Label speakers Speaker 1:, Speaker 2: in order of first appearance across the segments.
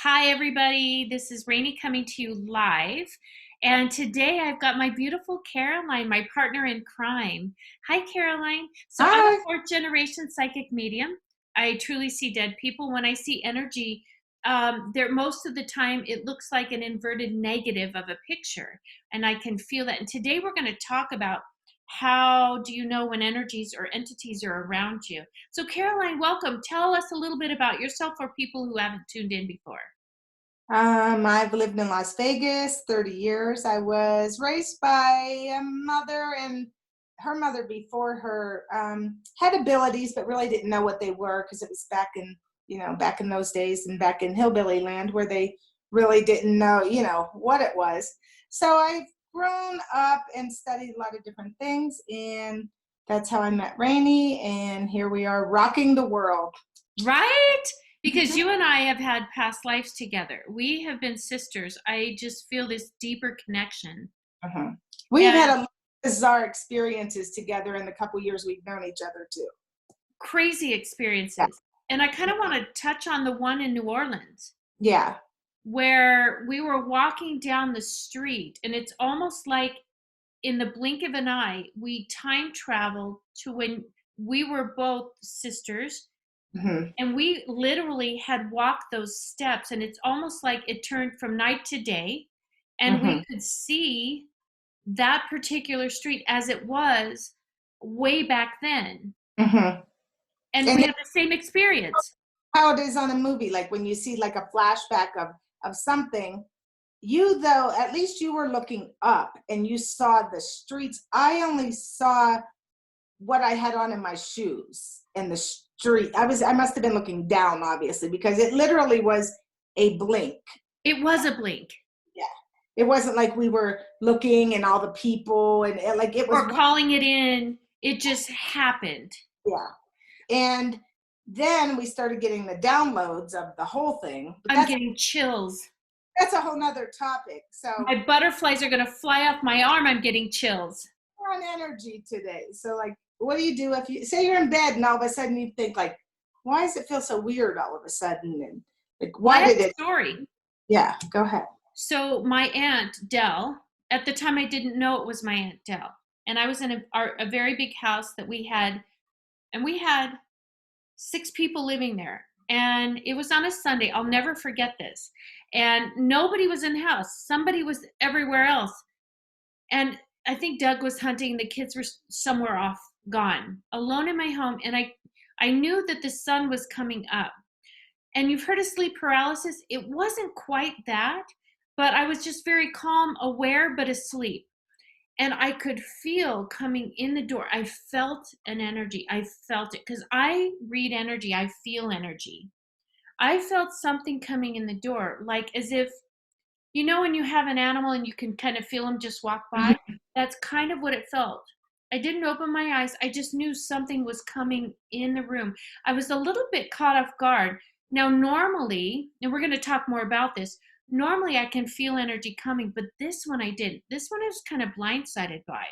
Speaker 1: Hi, everybody. This is Rainey coming to you live. And today I've got my beautiful Caroline, my partner in crime. Hi, Caroline. So I'm a
Speaker 2: Hi.
Speaker 1: fourth generation psychic medium. I truly see dead people. When I see energy, there most of the time it looks like an inverted negative of a picture, and I can feel that. And today we're going to talk about how do you know when energies or entities are around you. So, Caroline, welcome. Tell us a little bit about yourself for people who haven't tuned in before.
Speaker 2: I've lived in Las Vegas 30 years. I was raised by a mother, and her mother before her had abilities, but really didn't know what they were because it was back in those days and back in hillbilly land where they really didn't know, what it was. So I've grown up and studied a lot of different things, and that's how I met Rainey, and here we are rocking the world.
Speaker 1: Right? Because you and I have had past lives together. We have been sisters. I just feel this deeper connection.
Speaker 2: Uh-huh. We've
Speaker 1: And
Speaker 2: had a lot of bizarre experiences together in the couple years we've known each other too.
Speaker 1: crazy
Speaker 2: Yeah.
Speaker 1: experiences. And I kind of want to touch on the one in New Orleans
Speaker 2: Yeah.
Speaker 1: where we were walking down the street, and it's almost like in the blink of an eye, we time traveled to when we were both sisters.
Speaker 2: Hmm.
Speaker 1: And we literally had walked those steps, and it's almost like it turned from night to day, and we
Speaker 2: Hmm.
Speaker 1: could see that particular street as it was way back then.
Speaker 2: Hmm.
Speaker 1: And
Speaker 2: And
Speaker 1: we
Speaker 2: it's
Speaker 1: had the same experience.
Speaker 2: how it is on a movie, like when you see like a flashback of something, you though, at least you were looking up and you saw the streets. I only saw what I had on in my shoes in the street. I must have been looking down, obviously, because it literally was a blink.
Speaker 1: It was a blink.
Speaker 2: Yeah. It wasn't like we were looking and all the people and like it was
Speaker 1: Or calling it in. It just happened.
Speaker 2: yeah. And then we started getting the downloads of the whole thing. But
Speaker 1: I'm
Speaker 2: that's
Speaker 1: getting chills.
Speaker 2: that's a whole nother topic. So
Speaker 1: My butterflies are going to fly off my arm. I'm getting chills.
Speaker 2: we're on energy today. So like what do you do if you say you're in bed and all of a sudden you think like, why does it feel so weird all of a sudden? And like
Speaker 1: Well, I
Speaker 2: why
Speaker 1: have
Speaker 2: did
Speaker 1: a
Speaker 2: it
Speaker 1: story.
Speaker 2: yeah, go ahead.
Speaker 1: So my aunt Dell, at the time I didn't know it was my aunt Dell, and I was in a very big house that we had, and we had six people living there, and it was on a Sunday. I'll never forget this. And nobody was in the house. Somebody was everywhere else, and I think Doug was hunting. The kids were somewhere off, gone, alone in my home, and I knew that the sun was coming up. And you've heard of sleep paralysis. It wasn't quite that, but I was just very calm, aware, but asleep. And I could feel coming in the door. I felt an energy. I felt it because I read energy. I feel energy. I felt something coming in the door, like as if, when you have an animal and you can kind of feel them just walk by? That's kind of what it felt. I didn't open my eyes. I just knew something was coming in the room. I was a little bit caught off guard. Now, normally, and we're going to talk more about this, normally I can feel energy coming, but this one I didn't. This one I was kind of blindsided by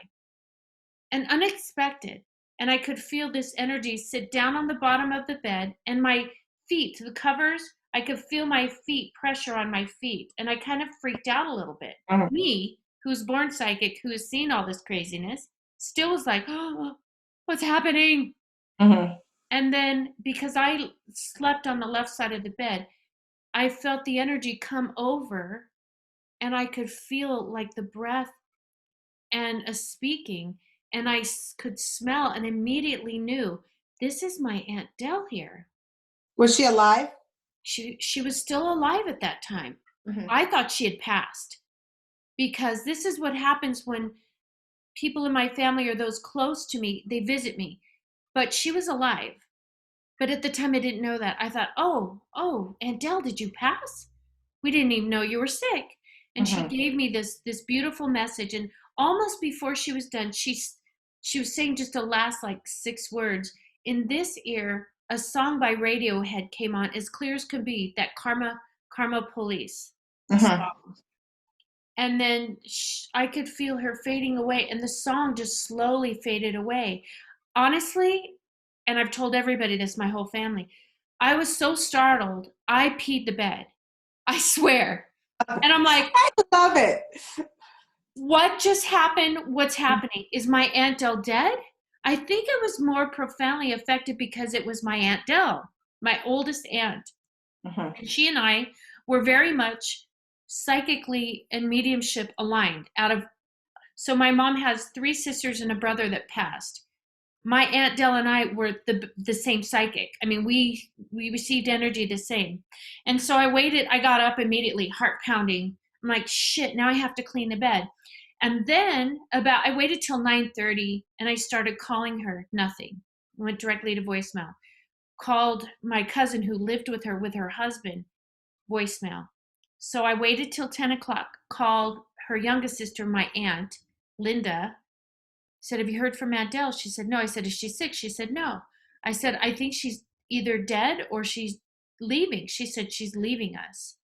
Speaker 1: and unexpected. And I could feel this energy sit down on the bottom of the bed, and my feet, the covers, I could feel my feet, pressure on my feet. And I kind of freaked out a little bit.
Speaker 2: Mhm.
Speaker 1: Me, who's born psychic, who has seen all this craziness, still was like, oh, what's happening?
Speaker 2: Mhm.
Speaker 1: And then because I slept on the left side of the bed, I felt the energy come over, and I could feel like the breath and a speaking, and could smell and immediately knew this is my Aunt Dell here.
Speaker 2: Was she alive?
Speaker 1: She was still alive at that time.
Speaker 2: Mhm.
Speaker 1: I thought she had passed, because this is what happens when people in my family or those close to me, they visit me. But she was alive. But at the time I didn't know that. I thought, oh, Aunt Dell, did you pass? We didn't even know you were sick. And she
Speaker 2: Mhm.
Speaker 1: gave me this beautiful message. And almost before she was done, she was saying just the last like 6 words. In this ear, a song by Radiohead came on as clear as could be, that Karma Police
Speaker 2: Mhm.
Speaker 1: song. And then I could feel her fading away, and the song just slowly faded away. Honestly, and I've told everybody this, my whole family, I was so startled, I peed the bed. I swear. And I'm like,
Speaker 2: I love it.
Speaker 1: what just happened? What's happening? Is my Aunt Dell dead? I think I was more profoundly affected because it was my Aunt Dell, my oldest aunt.
Speaker 2: Mhm.
Speaker 1: And she and I were very much psychically and mediumship aligned. So my mom has 3 sisters and a brother that passed. My Aunt Dell and I were the same psychic. I mean, we received energy the same. And so I waited. I got up immediately, heart pounding. I'm like, shit, now I have to clean the bed. And then I waited till 9:30 and I started calling her. Nothing. Went directly to voicemail. Called my cousin who lived with her husband. Voicemail. So I waited till 10 o'clock. Called her youngest sister, my aunt, Linda. Said, have you heard from Aunt Dell? She said, no. I said, is she sick? She said, no. I said, I think she's either dead or she's leaving. She said, she's leaving us.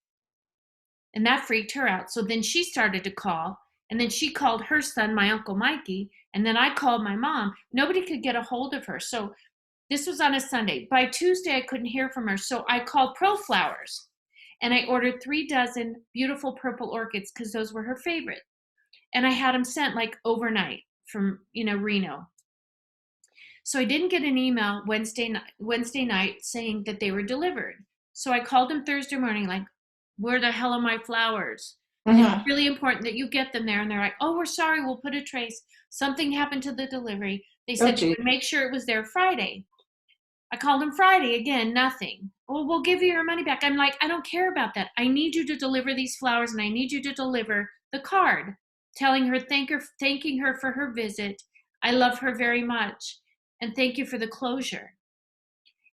Speaker 1: And that freaked her out. So then she started to call. And then she called her son, my Uncle Mikey. And then I called my mom. Nobody could get a hold of her. So this was on a Sunday. By Tuesday, I couldn't hear from her. So I called Pro Flowers. And I ordered 3 dozen beautiful purple orchids because those were her favorite. And I had them sent like overnight from, Reno. So I didn't get an email Wednesday night saying that they were delivered. So I called them Thursday morning, like, where the hell are my flowers? It's
Speaker 2: Mhm.
Speaker 1: really important that you get them there. And they're like, oh, we're sorry, we'll put a trace. Something happened to the delivery. They
Speaker 2: Oh,
Speaker 1: said they
Speaker 2: gee.
Speaker 1: would make sure it was there Friday. I called them Friday, again, nothing. Well, we'll give you your money back. I'm like, I don't care about that. I need you to deliver these flowers and I need you to deliver the card telling her, thanking her for her visit. I love her very much. And thank you for the closure.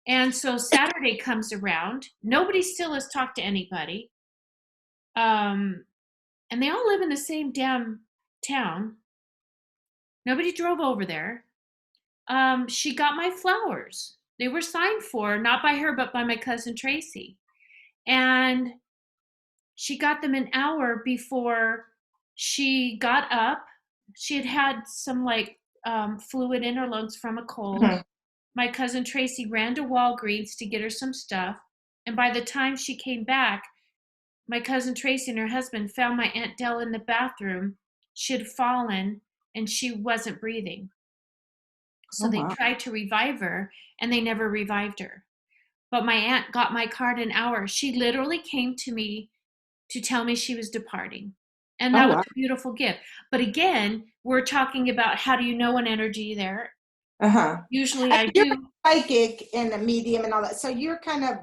Speaker 1: And so Saturday comes around. Nobody still has talked to anybody. And they all live in the same damn town. Nobody drove over there. She got my flowers. They were signed for, not by her, but by my cousin Tracy. And she got them an hour before she got up. She had had some fluid in her lungs from a cold.
Speaker 2: Mhm.
Speaker 1: My cousin Tracy ran to Walgreens to get her some stuff. And by the time she came back, my cousin Tracy and her husband found my Aunt Dell in the bathroom. She had fallen and she wasn't breathing. So
Speaker 2: Oh,
Speaker 1: they
Speaker 2: wow.
Speaker 1: tried to revive her and they never revived her. But my aunt got my card an hour. She literally came to me to tell me she was departing. And
Speaker 2: Oh,
Speaker 1: that was
Speaker 2: wow.
Speaker 1: a beautiful gift. But again, we're talking about how do you know an energy there?
Speaker 2: Uh-huh.
Speaker 1: Usually
Speaker 2: And
Speaker 1: I
Speaker 2: you're
Speaker 1: do.
Speaker 2: a psychic and a medium and all that. So you're kind of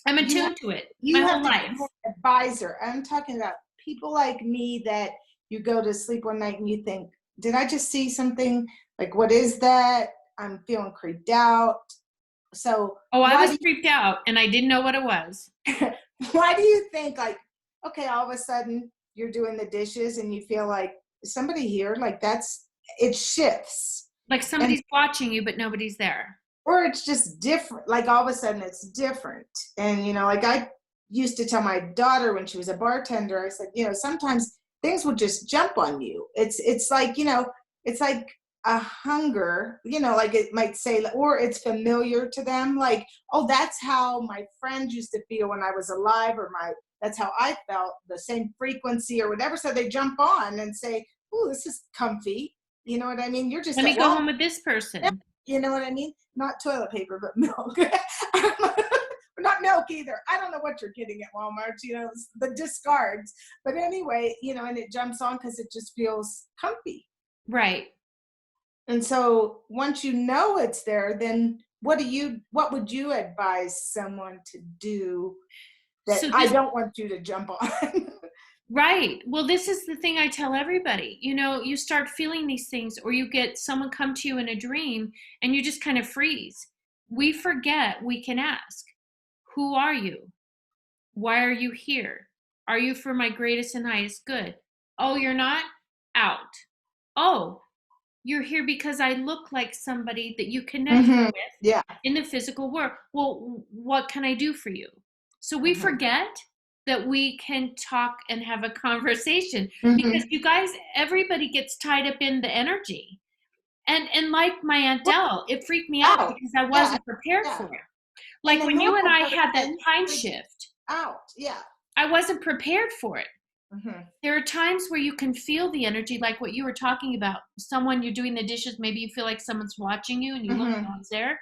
Speaker 1: I'm
Speaker 2: you have
Speaker 1: attuned to it my
Speaker 2: you have
Speaker 1: whole
Speaker 2: to be
Speaker 1: life.
Speaker 2: more advisor. I'm talking about people like me that you go to sleep one night and you think, did I just see something? Like, what is that? I'm feeling creeped out. So
Speaker 1: Oh, I
Speaker 2: why
Speaker 1: was
Speaker 2: do
Speaker 1: freaked out and I didn't know what it was.
Speaker 2: you why do you think like, okay, all of a sudden you're doing the dishes and you feel like is somebody here? Like it shifts.
Speaker 1: Like
Speaker 2: And
Speaker 1: somebody's watching you, but nobody's there.
Speaker 2: or it's just different. Like all of a sudden it's different. And like I used to tell my daughter when she was a bartender, I said, sometimes things will just jump on you. It's like, it's like a hunger, like it might say, or it's familiar to them, like, oh, that's how my friend used to feel when I was alive, or that's how I felt, the same frequency or whatever. So they jump on and say, oh, this is comfy. You know what I mean? You're just
Speaker 1: Let me
Speaker 2: at
Speaker 1: go
Speaker 2: Walmart.
Speaker 1: home with this person.
Speaker 2: You know what I mean? Not toilet paper, but milk. Not milk either. I don't know what you're getting at Walmart, the discards. But anyway, and it jumps on because it just feels comfy.
Speaker 1: Right.
Speaker 2: And so once you know it's there, then what would you advise someone to do that
Speaker 1: So
Speaker 2: I
Speaker 1: this
Speaker 2: don't want you to jump on?
Speaker 1: Right. Well, this is the thing I tell everybody. You start feeling these things, or you get someone come to you in a dream and you just kind of freeze. We forget we can ask, who are you? Why are you here? Are you for my greatest and highest good? Oh, you're not? Out. Oh, you're here because I look like somebody that you connect
Speaker 2: Mm-hmm.
Speaker 1: with
Speaker 2: Yeah.
Speaker 1: in the physical world. Well, what can I do for you? So we
Speaker 2: Mm-hmm.
Speaker 1: forget that we can talk and have a conversation because
Speaker 2: Mm-hmm.
Speaker 1: you guys, everybody gets tied up in the energy. And like my Aunt Dell, it freaked me out
Speaker 2: Out.
Speaker 1: because I
Speaker 2: Yeah.
Speaker 1: wasn't prepared
Speaker 2: Yeah.
Speaker 1: for it.
Speaker 2: And
Speaker 1: Like
Speaker 2: the
Speaker 1: when you and
Speaker 2: normal
Speaker 1: I had that
Speaker 2: person
Speaker 1: time
Speaker 2: freaks
Speaker 1: shift,
Speaker 2: out. Yeah.
Speaker 1: I wasn't prepared for it.
Speaker 2: Mm-hmm.
Speaker 1: There are times where you can feel the energy, like what you were talking about. Someone, you're doing the dishes, maybe you feel like someone's watching you and you look, no
Speaker 2: Mm-hmm.
Speaker 1: one's there.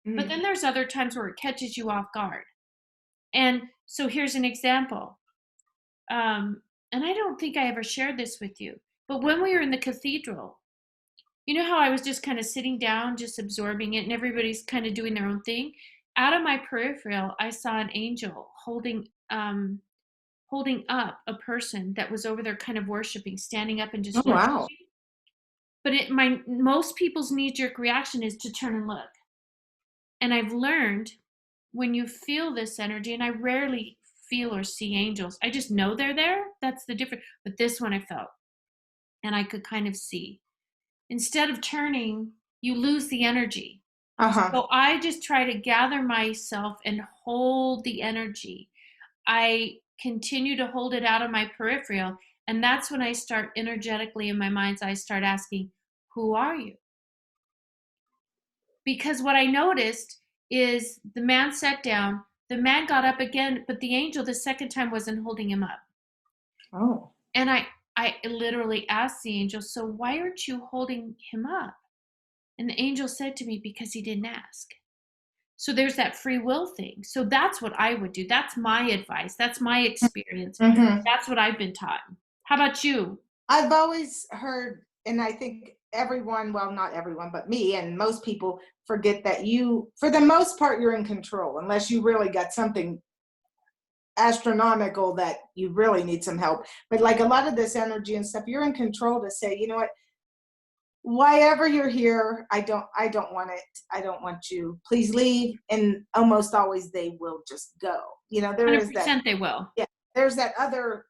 Speaker 1: But
Speaker 2: Mm-hmm.
Speaker 1: then there's other times where it catches you off guard. And so here's an example. And I don't think I ever shared this with you, but when we were in the cathedral, you know how I was just kind of sitting down, just absorbing it, and everybody's kind of doing their own thing? Out of my peripheral, I saw an angel holding up a person that was over there kind of worshiping, standing up and
Speaker 2: Oh,
Speaker 1: just
Speaker 2: wow.
Speaker 1: worshiping. But my most people's knee-jerk reaction is to turn and look. And I've learned when you feel this energy, and I rarely feel or see angels, I just know they're there. That's the difference. But this one I felt, and I could kind of see. Instead of turning, you lose the energy.
Speaker 2: Uh-huh.
Speaker 1: So I just try to gather myself and hold the energy. I continue to hold it out of my peripheral. And that's when I start energetically in my mind's eye, start asking, who are you? Because what I noticed is the man sat down, the man got up again, but the angel the second time wasn't holding him up.
Speaker 2: Oh.
Speaker 1: And I literally asked the angel, so why aren't you holding him up? And the angel said to me, because he didn't ask. So there's that free will thing. So that's what I would do. That's my advice. That's my experience.
Speaker 2: Mm-hmm.
Speaker 1: That's what I've been taught. How about you?
Speaker 2: I've always heard, and I think everyone, well, not everyone, but me and most people forget that you, for the most part, you're in control, unless you really got something astronomical that you really need some help. But like a lot of this energy and stuff, you're in control to say, you know what, why ever you're here, I don't want it. I don't want you. Please leave. And almost always they will just go. There is that.
Speaker 1: 100% they will.
Speaker 2: Yeah, there's that other,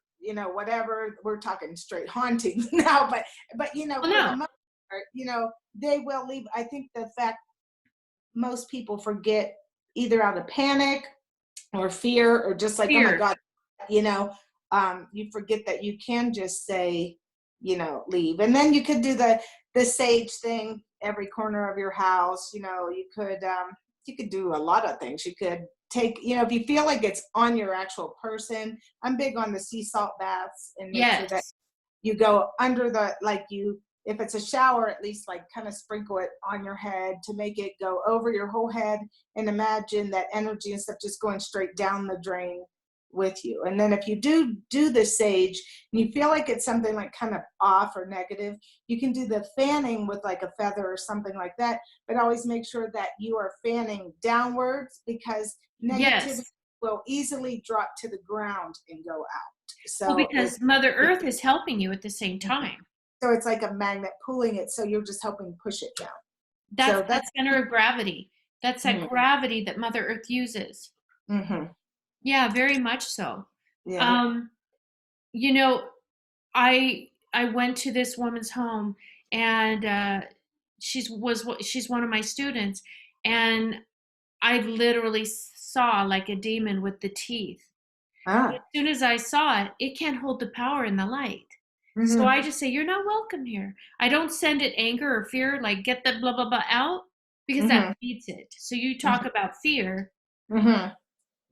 Speaker 2: whatever, we're talking straight hauntings now, but
Speaker 1: Well,
Speaker 2: for the
Speaker 1: no.
Speaker 2: most part, they will leave. I think the fact most people forget, either out of panic or fear, or just like, oh my
Speaker 1: Fear.
Speaker 2: God, you know, you forget that you can just say, leave. And then you could do the sage thing every corner of your house. You could do a lot of things. You could take, if you feel like it's on your actual person. I'm big on the sea salt baths, and make sure that
Speaker 1: Yes.
Speaker 2: you go under if it's a shower, at least like kind of sprinkle it on your head to make it go over your whole head, and imagine that energy and stuff just going straight down the drain with you. And then if you do the sage and you feel like it's something like kind of off or negative, you can do the fanning with like a feather or something like that, but always make sure that you are fanning downwards, because negativity
Speaker 1: Yes.
Speaker 2: will easily drop to the ground and go out.
Speaker 1: Well,
Speaker 2: So
Speaker 1: because Mother Earth is helping you at the same
Speaker 2: Mhm.
Speaker 1: time.
Speaker 2: So it's like a magnet pulling it, so you're just helping push it down.
Speaker 1: That's
Speaker 2: So
Speaker 1: that
Speaker 2: that's
Speaker 1: center of gravity. That's that
Speaker 2: mhm,
Speaker 1: gravity that Mother Earth uses.
Speaker 2: mhm,
Speaker 1: Yeah, very much so.
Speaker 2: yeah.
Speaker 1: Um, you know, I went to this woman's home, and she's one of my students, and I literally saw like a demon with the teeth. As
Speaker 2: Ah.
Speaker 1: soon as I saw it, it can't hold the power in the light. So
Speaker 2: Mhm,
Speaker 1: I just say, you're not welcome here. I don't send it anger or fear, like get the blah, blah, blah out, because that
Speaker 2: mhm,
Speaker 1: feeds it. So you
Speaker 2: mhm,
Speaker 1: talk about fear,
Speaker 2: mhm.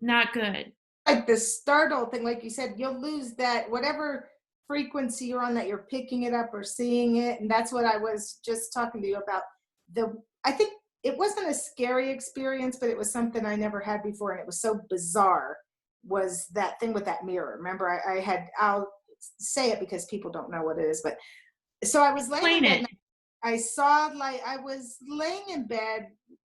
Speaker 1: not good.
Speaker 2: Like the startle thing, like you said, you'll lose that whatever frequency you're on, that you're picking it up or seeing it. And that's what I was just talking to you about. I think it wasn't a scary experience, but it was something I never had before, and it was so bizarre. Was that thing with that mirror? Remember, I'll say it because people don't know what it is, but so I was laying in
Speaker 1: Explain
Speaker 2: bed,
Speaker 1: it.
Speaker 2: and I saw, like, I was laying in bed,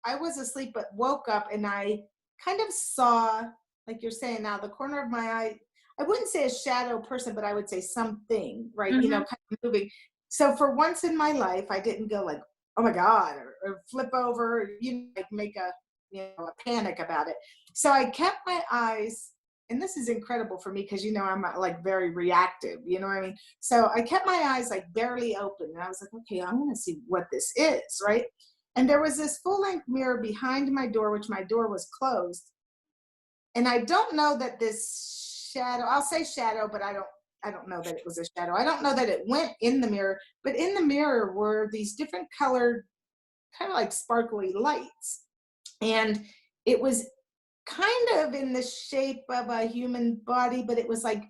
Speaker 2: I was asleep, but woke up, and I kind of saw, like you're saying now, the corner of my eye. I wouldn't say a shadow person, but I would say something, right?
Speaker 1: Hmm.
Speaker 2: Kind of moving. So for once in my life, I didn't go like, oh my God, or flip over, like make a panic about it. So I kept my eyes, and this is incredible for me because I'm like very reactive, you know what I mean? So I kept my eyes like barely open, and I was like, okay, I'm going to see what this is, right? And there was this full length mirror behind my door, which my door was closed. And I don't know that this shadow, I'll say shadow, but I don't know that it was a shadow. I don't know that it went in the mirror, but in the mirror were these different colored, kind of like sparkly lights. And it was kind of in the shape of a human body, but it was like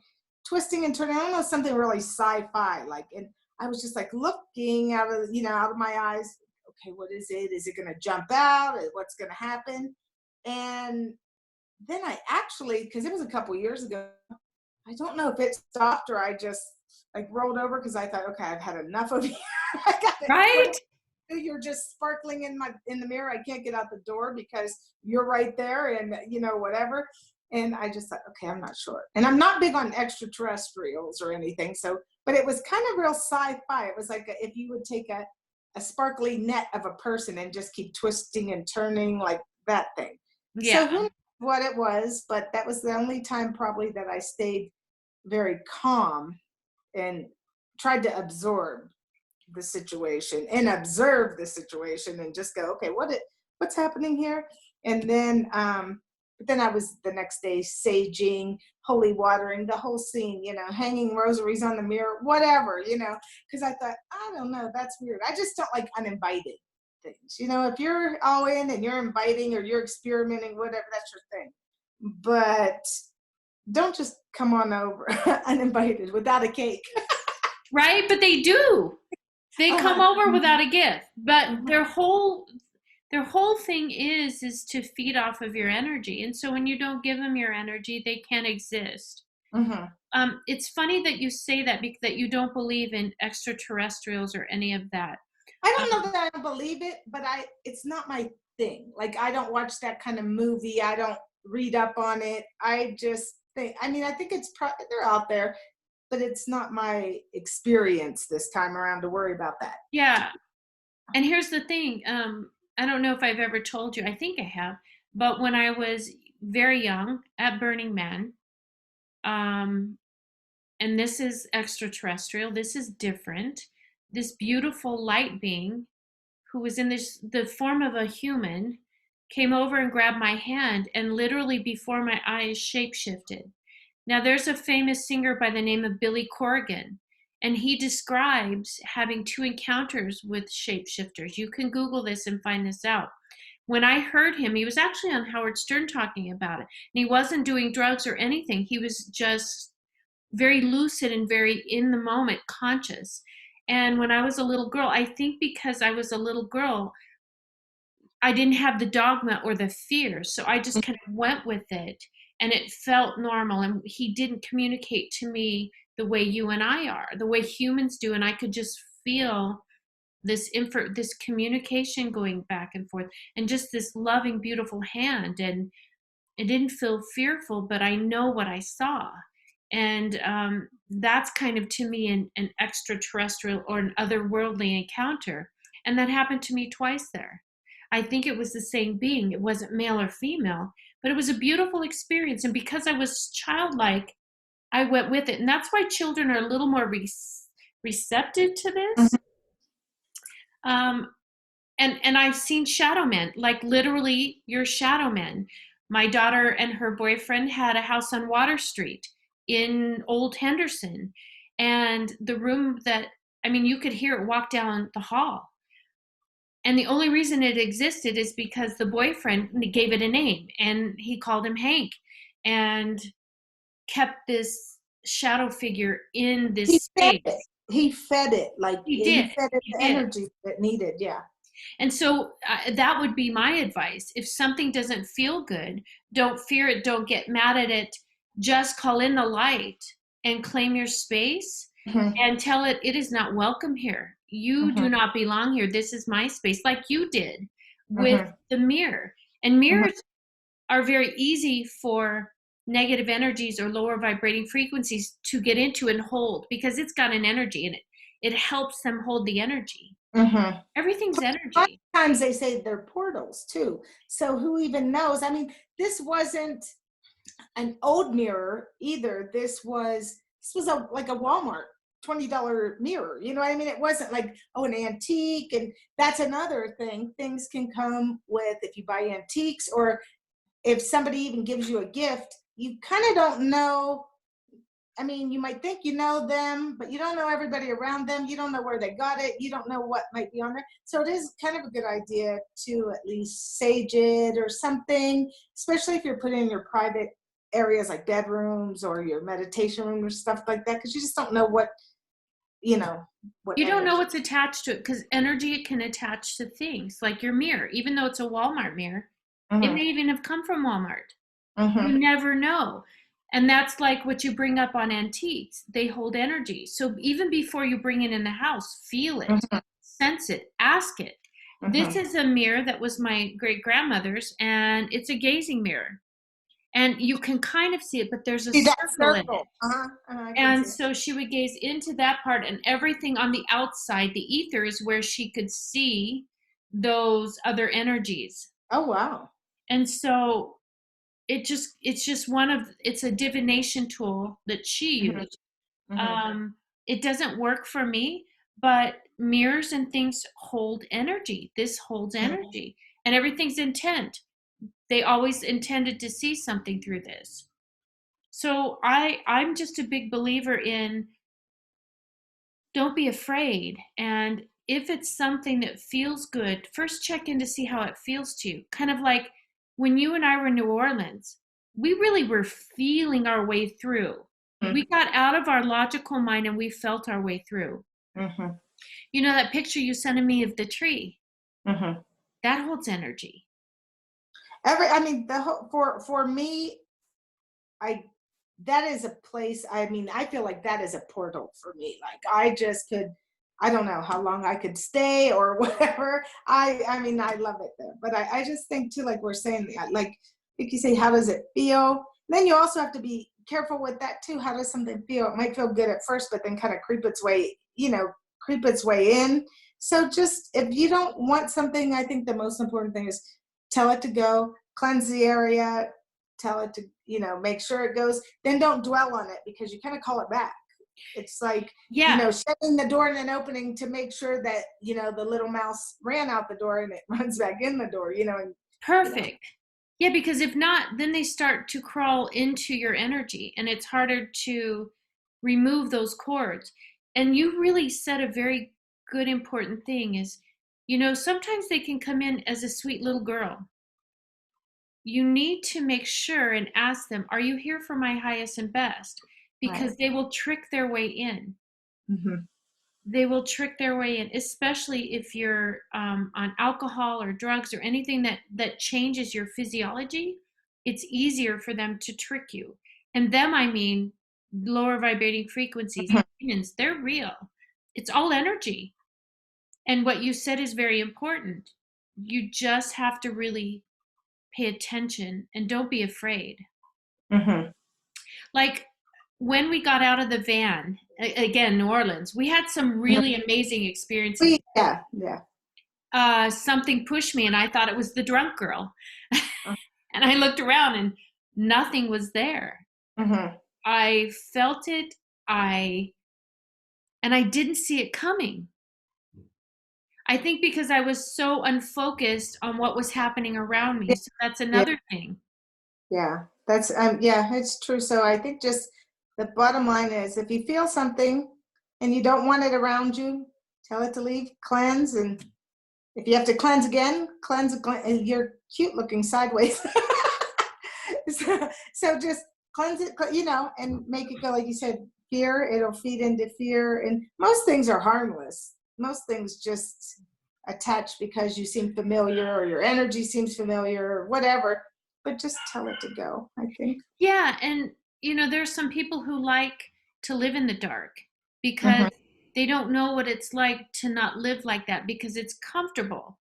Speaker 2: twisting and turning. I don't know, something really sci-fi, like, and I was just like looking out of, out of my eyes. Okay, what is it? Is it going to jump out? What's going to happen? And then I actually, because it was a couple years ago, I don't know if it stopped or I just like rolled over because I thought, okay, I've had enough of you. I got it.
Speaker 1: Right?
Speaker 2: You're just sparkling in the mirror. I can't get out the door because you're right there, and whatever. And I just thought, okay, I'm not sure. And I'm not big on extraterrestrials or anything. So, but it was kind of real sci-fi. It was like if you would take a sparkly net of a person and just keep twisting and turning like that thing. So
Speaker 1: Yeah.
Speaker 2: who knows what it was, but that was the only time probably that I stayed very calm and tried to absorb the situation and observe the situation and just go, okay, what's happening here? And then but then I was the next day saging, holy watering, the whole scene, hanging rosaries on the mirror, whatever, because I thought, I don't know, that's weird. I just don't like uninvited things. If you're all in and you're inviting or you're experimenting, whatever, that's your thing. But don't just come on over uninvited without a cake.
Speaker 1: Right? But they do. They come over without a gift. But their whole thing is to feed off of your energy. And so when you don't give them your energy, they can't exist. It's funny that you say that, because that you don't believe in extraterrestrials or any of that.
Speaker 2: I don't know that I believe it, but it's not my thing. Like, I don't watch that kind of movie. I don't read up on it. I just think, I think they're out there, but it's not my experience this time around to worry about that.
Speaker 1: Yeah. And here's the thing. I don't know if I've ever told you, I think I have, but when I was very young at Burning Man, and this is extraterrestrial, this is different, this beautiful light being who was in the form of a human came over and grabbed my hand and literally before my eyes shapeshifted. Now there's a famous singer by the name of Billy Corgan, and he describes having 2 encounters with shapeshifters. You can Google this and find this out. When I heard him, he was actually on Howard Stern talking about it. And he wasn't doing drugs or anything. He was just very lucid and very in the moment, conscious. And when I was a little girl, I think because I was a little girl, I didn't have the dogma or the fear. So I just kind of went with it and it felt normal. And he didn't communicate to me the way you and I are, the way humans do. And I could just feel this communication going back and forth and just this loving, beautiful hand. And it didn't feel fearful, but I know what I saw. And that's kind of, to me, an extraterrestrial or an otherworldly encounter. And that happened to me twice there. I think it was the same being. It wasn't male or female, but it was a beautiful experience. And because I was childlike, I went with it. And that's why children are a little more receptive to this. And I've seen shadow men, like literally your shadow men. My daughter and her boyfriend had a house on Water Street in Old Henderson. And the room you could hear it walk down the hall. And the only reason it existed is because the boyfriend gave it a name, and he called him Hank and kept this shadow figure in this space.
Speaker 2: He fed it, like
Speaker 1: he
Speaker 2: fed it the energy it needed. Yeah.
Speaker 1: And so that would be my advice. If something doesn't feel good, don't fear it. Don't get mad at it. Just call in the light and claim your space and tell it is not welcome here. You do not belong here. This is my space, like you did with the mirror. And mirrors are very easy for negative energies or lower vibrating frequencies to get into and hold, because it's got an energy in it. It helps them hold the energy. Everything's energy.
Speaker 2: Sometimes they say they're portals too. So who even knows? This wasn't an old mirror either. This was like a Walmart $20 mirror. You know what I mean? It wasn't like, an antique. And that's another thing. Things can come with, if you buy antiques, or if somebody even gives you a gift, you kind of don't know I mean, you might think you know them, but you don't know everybody around them. You don't know where they got it. You don't know what might be on there. So it is kind of a good idea to at least sage it or something, especially if you're putting in your private areas like bedrooms or your meditation room or stuff like that, because you just don't know what, you know, what
Speaker 1: You don't know
Speaker 2: energy.
Speaker 1: what's attached to it because energy can attach to things like your mirror, even though it's a Walmart mirror. It may
Speaker 2: Mm-hmm,
Speaker 1: even have come from Walmart. You
Speaker 2: mm-hmm,
Speaker 1: never know. And that's like what you bring up on antiques. They hold energy. So even before you bring it in the house, feel it,
Speaker 2: mm-hmm,
Speaker 1: sense it, ask it. This
Speaker 2: mm-hmm.
Speaker 1: is a mirror that was my great grandmother's, and it's a gazing mirror. And you can kind of see it, but there's a
Speaker 2: See that
Speaker 1: circle in it.
Speaker 2: circle? I can
Speaker 1: And
Speaker 2: see it.
Speaker 1: so she would gaze into that part, and everything on the outside, the ether, is where she could see those other energies.
Speaker 2: Oh, wow.
Speaker 1: And so it's just it's a divination tool that she
Speaker 2: Mm-hmm,
Speaker 1: used.
Speaker 2: mm-hmm,
Speaker 1: um it doesn't work for me, but mirrors and things hold energy. This holds energy, and everything's intent. They always intended to see something through this. So I'm just a big believer in, don't be afraid. And if it's something that feels good, first check in to see how it feels to you. Kind of like when you and I were in New Orleans, we really were feeling our way through. We got out of our logical mind and we felt our way through.
Speaker 2: mm-hmm,
Speaker 1: You know that picture you sent me of the tree?
Speaker 2: mm-hmm.
Speaker 1: That holds energy.
Speaker 2: I mean, the whole, for me, I that is a place. I mean, I feel like that is a portal for me. Like I just could, I don't know how long I could stay or whatever. I mean, I love it there. But I just think too, like we're saying, like you say, how does it feel? Then you also have to be careful with that too. How does something feel? It might feel good at first, but then kind of creep its way, creep its way in. So just if you don't want something, I think the most important thing is tell it to go, cleanse the area, tell it to, make sure it goes, then don't dwell on it because you kind of call it back. It's like,
Speaker 1: Yeah,
Speaker 2: shutting the door and then opening to make sure that, the little mouse ran out the door and it runs back in the door, and,
Speaker 1: perfect. Yeah, because if not, then they start to crawl into your energy and it's harder to remove those cords. And you really said a very good, important thing is, sometimes they can come in as a sweet little girl. You need to make sure and ask them, are you here for my highest and best?
Speaker 2: right.
Speaker 1: Because they will trick their way in.
Speaker 2: Mm-hmm.
Speaker 1: They will trick their way in, especially if you're on alcohol or drugs or anything that changes your physiology. It's easier for them to trick you. And them, I mean, lower vibrating frequencies, demons, they're real. It's all energy. And what you said is very important. You just have to really pay attention and don't be afraid.
Speaker 2: Mm-hmm.
Speaker 1: Like when we got out of the van, again, New Orleans, we had some really amazing experiences.
Speaker 2: Yeah, yeah.
Speaker 1: Something pushed me and I thought it was the drunk girl. And I looked around and nothing was there.
Speaker 2: Mm-hmm.
Speaker 1: I felt it. And I didn't see it coming. I think because I was so unfocused on what was happening around me.
Speaker 2: Yeah,
Speaker 1: So that's
Speaker 2: yeah,
Speaker 1: another thing.
Speaker 2: yeah. That's yeah, it's true. So I think just the bottom line is if you feel something and you don't want it around you, tell it to leave, cleanse, and if you have to cleanse again, cleanse. You're cute looking sideways. so just cleanse it, and make it go, like you said, fear, it'll feed into fear. And most things are harmless. Most things just attach because you seem familiar or your energy seems familiar or whatever, but just tell it to go, I think.
Speaker 1: Yeah. And, there's some people who like to live in the dark because
Speaker 2: Mm-hmm.
Speaker 1: they don't know what it's like to not live like that because it's comfortable.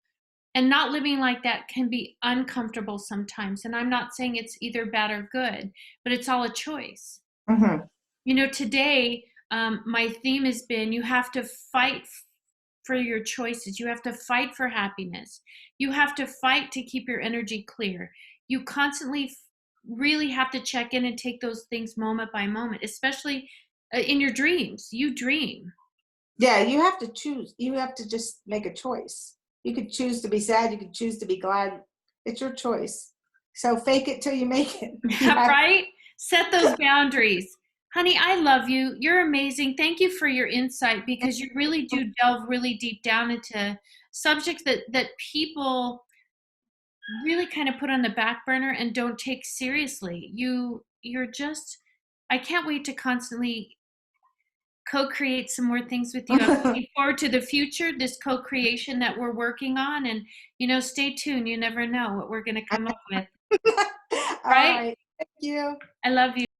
Speaker 1: And not living like that can be uncomfortable sometimes. And I'm not saying it's either bad or good, but it's all a choice.
Speaker 2: Mm-hmm.
Speaker 1: Today, my theme has been you have to fight for your choices. You have to fight for happiness. You have to fight to keep your energy clear. You constantly really have to check in and take those things moment by moment, especially in your dreams. You dream.
Speaker 2: Yeah, you have to choose. You have to just make a choice. You could choose to be sad. You could choose to be glad. It's your choice. So fake it till you make it. You have,
Speaker 1: Right? Set those boundaries. Honey, I love you. You're amazing. Thank you for your insight because you really do delve really deep down into subjects that people really kind of put on the back burner and don't take seriously. You're just I can't wait to constantly co-create some more things with you. I'm looking forward to the future, this co-creation that we're working on, and stay tuned. You never know what we're going to come up with.
Speaker 2: All
Speaker 1: Right?
Speaker 2: right. Thank you.
Speaker 1: I love you.